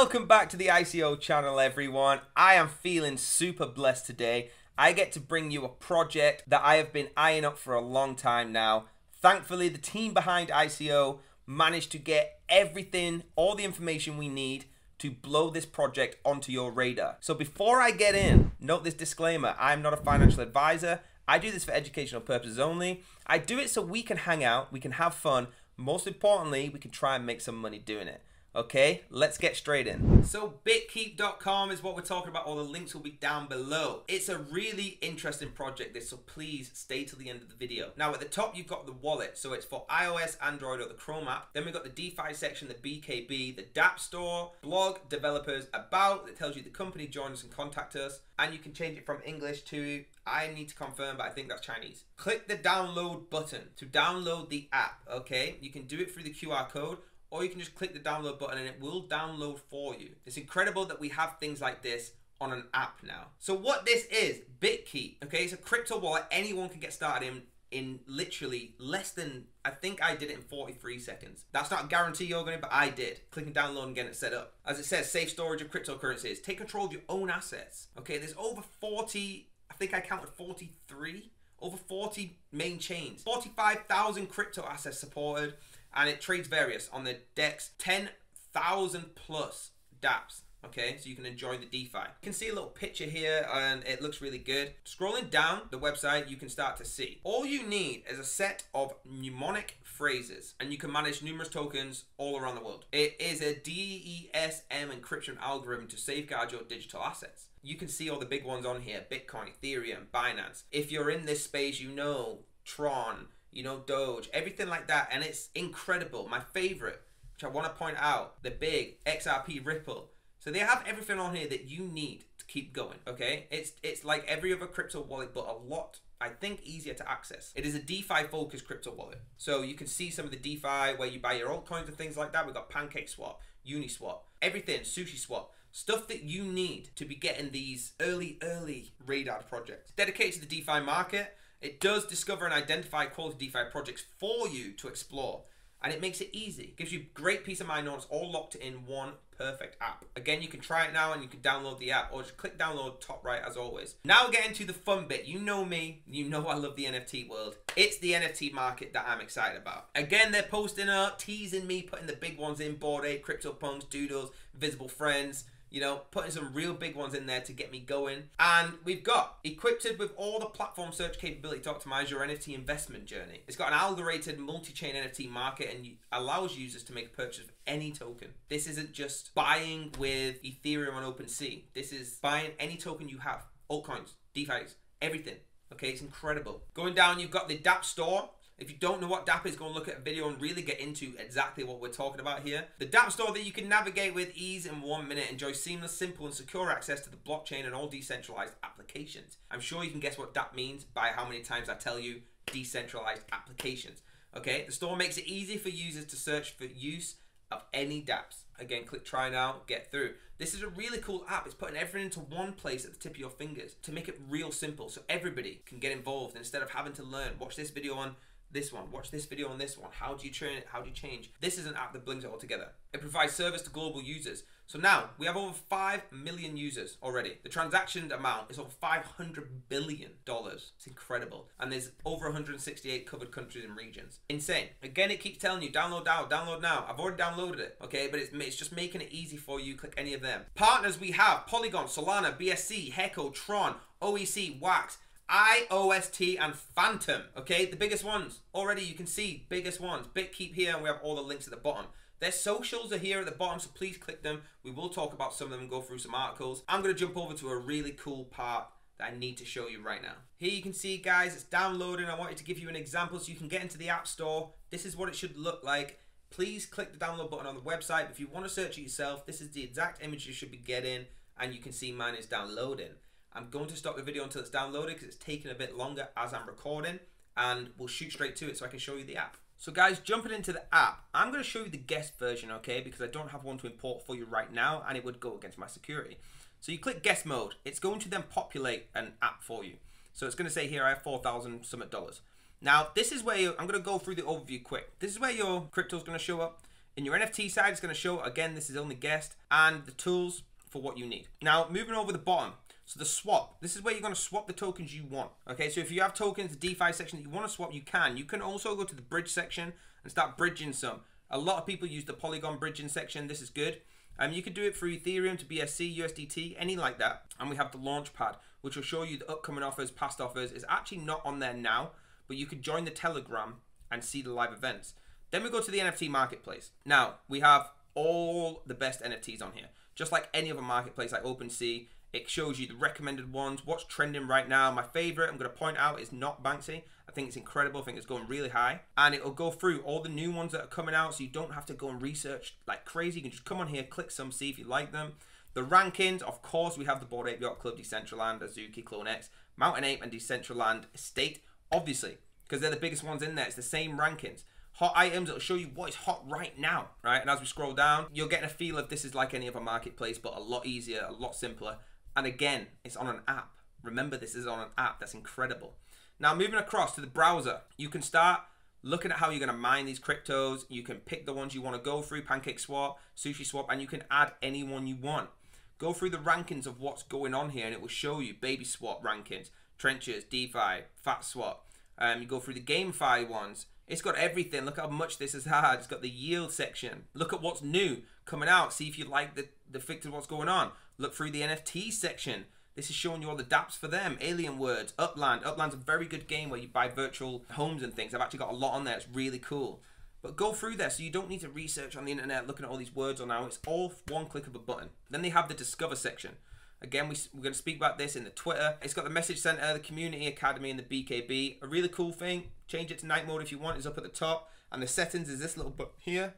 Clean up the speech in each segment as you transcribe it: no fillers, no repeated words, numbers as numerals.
Welcome back to the ICO channel, everyone. I am feeling super blessed today. I get to bring you a project that I have been eyeing up for a long time now. Thankfully, the team behind ICO managed to get everything, all the information we need to blow this project onto your radar. So before I get in, note this disclaimer: I'm not a financial advisor. I do this for educational purposes only. I do it so we can hang out, we can have fun. Most importantly, we can try and make some money doing it. Okay, let's get straight in. So bitkeep.com is what we're talking about. All the links will be down below. It's a really interesting project, this, so please stay till the end of the video. Now at the top you've got the wallet, so it's for iOS, Android or the Chrome app. Then we've got the DeFi section, the BKB, the dApp store, blog, developers, about, that tells you the company, join us and contact us. And you can change it from English to, I need to confirm, but I think that's Chinese. Click the download button to download the app, okay? You can do it through the QR code, or you can just click the download button and it will download for you. It's incredible that we have things like this on an app now. So what this is, Bitkeep, okay? It's a crypto wallet anyone can get started in literally less than, I think I did it in 43 seconds. That's not a guarantee you're going to, but I did. Click and download and get it set up. As it says, safe storage of cryptocurrencies. Take control of your own assets, okay? There's over 40, I think I counted 43, over 40 main chains. 45,000 crypto assets supported. And it trades various on the DEX, 10,000 plus dApps, okay? So you can enjoy the DeFi. You can see a little picture here and it looks really good. Scrolling down the website, you can start to see. All you need is a set of mnemonic phrases and you can manage numerous tokens all around the world. It is a DESM encryption algorithm to safeguard your digital assets. You can see all the big ones on here: Bitcoin, Ethereum, Binance. If you're in this space, you know Tron, you know, Doge, everything like that, and it's incredible. My favorite, which I want to point out, the big XRP Ripple. So they have everything on here that you need to keep going, okay? It's like every other crypto wallet, but a lot, I think, easier to access. It is a DeFi-focused crypto wallet. So you can see some of the DeFi where you buy your altcoins and things like that. We've got PancakeSwap, Uniswap, everything, SushiSwap. Stuff that you need to be getting these early radar projects. Dedicated to the DeFi market. It does discover and identify quality DeFi projects for you to explore, and it makes it easy. It gives you great peace of mind knowing it's all locked in one perfect app. Again, you can try it now and you can download the app, or just click download top right as always. Now get into the fun bit. You know me, you know I love the NFT world. It's the NFT market that I'm excited about. Again, they're posting up, teasing me, putting the big ones in: Bored Ape, CryptoPunks, Doodles, Visible Friends. You know, putting some real big ones in there to get me going. And we've got equipped with all the platform search capability to optimize your NFT investment journey. It's got an algorithmic multi-chain NFT market and allows users to make a purchase of any token. This isn't just buying with Ethereum on OpenSea. This is buying any token you have. Altcoins, DeFi's, everything. Okay, it's incredible. Going down, you've got the dApp store. If you don't know what dApp is, go and look at a video and really get into exactly what we're talking about here. The dApp store that you can navigate with ease in 1 minute. Enjoy seamless, simple and secure access to the blockchain and all decentralized applications. I'm sure you can guess what dApp means by how many times I tell you decentralized applications. Okay, the store makes it easy for users to search for use of any dApps. Again, click try now, get through. This is a really cool app. It's putting everything into one place at the tip of your fingers to make it real simple so everybody can get involved instead of having to learn. Watch this video on this one, watch this video on this one. How do you train it? How do you change? This is an app that brings it all together. It provides service to global users. So now we have over 5 million users already. The transaction amount is over $500 billion. It's incredible. And there's over 168 covered countries and regions. Insane. Again, it keeps telling you download now, download now. I've already downloaded it, okay? But it's just making it easy for you. Click any of them. Partners we have: Polygon, Solana, BSC, Heco, Tron, OEC, WAXP, IOST and Fantom. Okay, the biggest ones. Already you can see biggest ones. Bitkeep here, and we have all the links at the bottom. Their socials are here at the bottom, so please click them. We will talk about some of them and go through some articles. I'm going to jump over to a really cool part that I need to show you right now. Here you can see, guys, it's downloading. I wanted to give you an example so you can get into the App Store. This is what it should look like. Please click the download button on the website. If you want to search it yourself, this is the exact image you should be getting, and you can see mine is downloading. I'm going to stop the video until it's downloaded because it's taking a bit longer as I'm recording, and we'll shoot straight to it so I can show you the app. So guys, jumping into the app, I'm going to show you the guest version, okay, because I don't have one to import for you right now and it would go against my security. So you click guest mode. It's going to then populate an app for you. So it's going to say here I have 4,000 something dollars. Now this is where I'm going to go through the overview quick. This is where your crypto is going to show up. In your NFT side, it's going to show, again, this is only guessed, and the tools for what you need. Now, moving over the bottom. So the swap, this is where you're going to swap the tokens you want. Okay, so if you have tokens, the DeFi section that you want to swap, you can. You can also go to the bridge section and start bridging some. A lot of people use the Polygon bridging section. This is good. You can do it through Ethereum to BSC, USDT, any like that. And we have the launch pad, which will show you the upcoming offers, past offers. It's actually not on there now, but you can join the Telegram and see the live events. Then we go to the NFT marketplace. Now, we have all the best NFTs on here. Just like any other marketplace like OpenSea, it shows you the recommended ones, what's trending right now. My favorite, I'm going to point out, is Not Banksy. I think it's incredible. I think it's going really high. And it'll go through all the new ones that are coming out, so you don't have to go and research like crazy. You can just come on here, click some, see if you like them. The rankings, of course, we have the Bored Ape Yacht Club, Decentraland, Azuki, Clone X, Mountain Ape, and Decentraland Estate, obviously, because they're the biggest ones in there. It's the same rankings. Hot items, it'll show you what is hot right now, right? And as we scroll down, you're getting a feel of this is like any other marketplace, but a lot easier, a lot simpler. And again, it's on an app. Remember, this is on an app. That's incredible. Now, moving across to the browser, you can start looking at how you're going to mine these cryptos. You can pick the ones you want to go through, PancakeSwap, SushiSwap, and you can add any one you want. Go through the rankings of what's going on here, and it will show you BabySwap rankings, Trenches, DeFi, FatSwap. You go through the GameFi ones. It's got everything. Look how much this has had. It's got the yield section. Look at what's new coming out. See if you like the fix of what's going on. Look through the NFT section. This is showing you all the dApps for them. Alien Words, Upland. Upland's a very good game where you buy virtual homes and things. I've actually got a lot on there. It's really cool. But go through there so you don't need to research on the internet looking at all these words on now. It's all one click of a button. Then they have the Discover section. Again, we're going to speak about this in the Twitter. It's got the Message Center, the Community Academy, and the BKB. A really cool thing. Change it to night mode if you want. It's up at the top. And the settings is this little button here.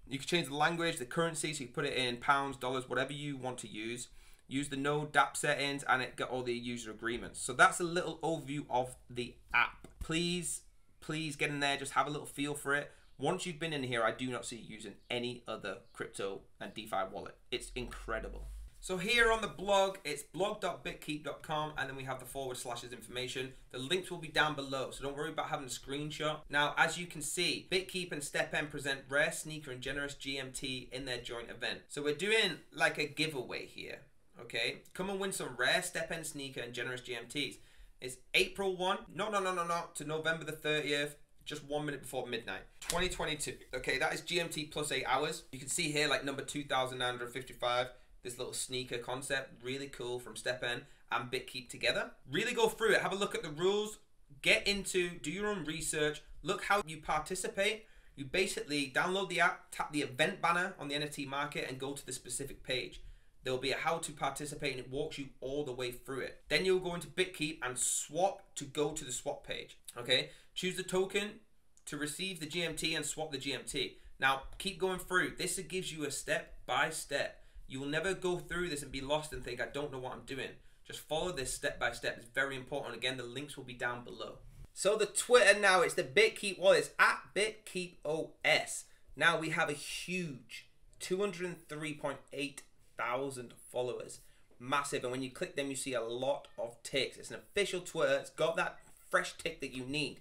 You can change the language, the currency, so you can put it in pounds, dollars, whatever you want to use. Use the node dApp settings, and it got all the user agreements. So that's a little overview of the app. Please get in there. Just have a little feel for it. Once you've been in here, I do not see you using any other crypto and DeFi wallet. It's incredible. So here on the blog, it's blog.bitkeep.com, and then we have the / information. The links will be down below, so don't worry about having a screenshot. Now, as you can see, Bitkeep and StepN present Rare, Sneaker, and Generous GMT in their joint event. So we're doing like a giveaway here, okay? Come and win some Rare, StepN, Sneaker, and Generous GMTs. It's April 1, to November the 30th. Just 1 minute before midnight, 2022. Okay, that is GMT plus 8 hours. You can see here like number 2,955. This little sneaker concept, really cool, from StepN and Bitkeep together. Really go through it, have a look at the rules, get into, do your own research, look how you participate. You basically download the app, tap the event banner on the NFT market, and go to the specific page. There will be a how to participate, and it walks you all the way through it. Then you'll go into Bitkeep and swap to go to the swap page. Okay, choose the token to receive the GMT and swap the GMT. Now keep going through. This gives you a step by step. You will never go through this and be lost and think, I don't know what I'm doing. Just follow this step by step. It's very important. Again, the links will be down below. So the Twitter now, it's the Bitkeep wallet. It's at BitkeepOS. Now we have a huge 203.8 thousand followers. Massive. And when you click them, you see a lot of ticks. It's an official Twitter. It's got that fresh tick that you need.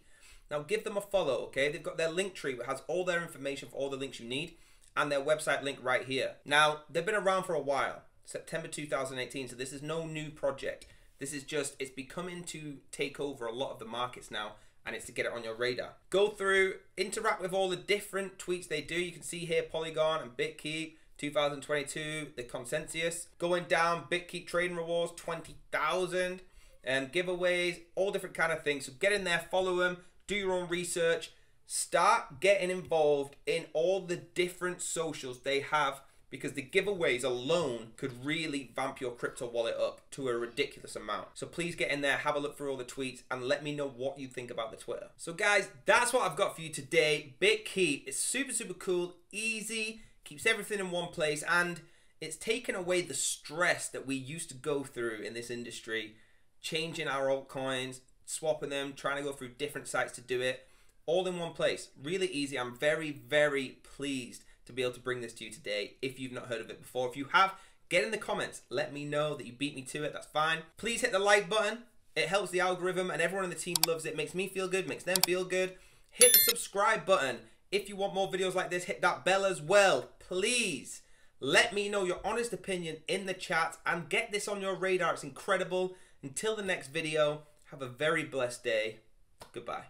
Now give them a follow, okay? They've got their link tree that has all their information for all the links you need, and their website link right here. Now, they've been around for a while, September 2018, so this is no new project. This is just, it's becoming to take over a lot of the markets now, and it's to get it on your radar. Go through, interact with all the different tweets they do. You can see here Polygon and Bitkeep, 2022, the consensus. Going down, Bitkeep trading rewards, 20,000, and giveaways, all different kind of things. So get in there, follow them, do your own research. Start getting involved in all the different socials they have, because the giveaways alone could really vamp your crypto wallet up to a ridiculous amount. So please get in there, have a look through all the tweets, and let me know what you think about the Twitter. So guys, that's what I've got for you today. Bitkeep is super, super cool, easy, keeps everything in one place, and it's taken away the stress that we used to go through in this industry, changing our altcoins, swapping them, trying to go through different sites to do it. All in one place. Really easy. I'm very, very pleased to be able to bring this to you today if you've not heard of it before. If you have, get in the comments. Let me know that you beat me to it. That's fine. Please hit the like button. It helps the algorithm, and everyone in the team loves it. Makes me feel good. Makes them feel good. Hit the subscribe button. If you want more videos like this, hit that bell as well. Please let me know your honest opinion in the chat and get this on your radar. It's incredible. Until the next video, have a very blessed day. Goodbye.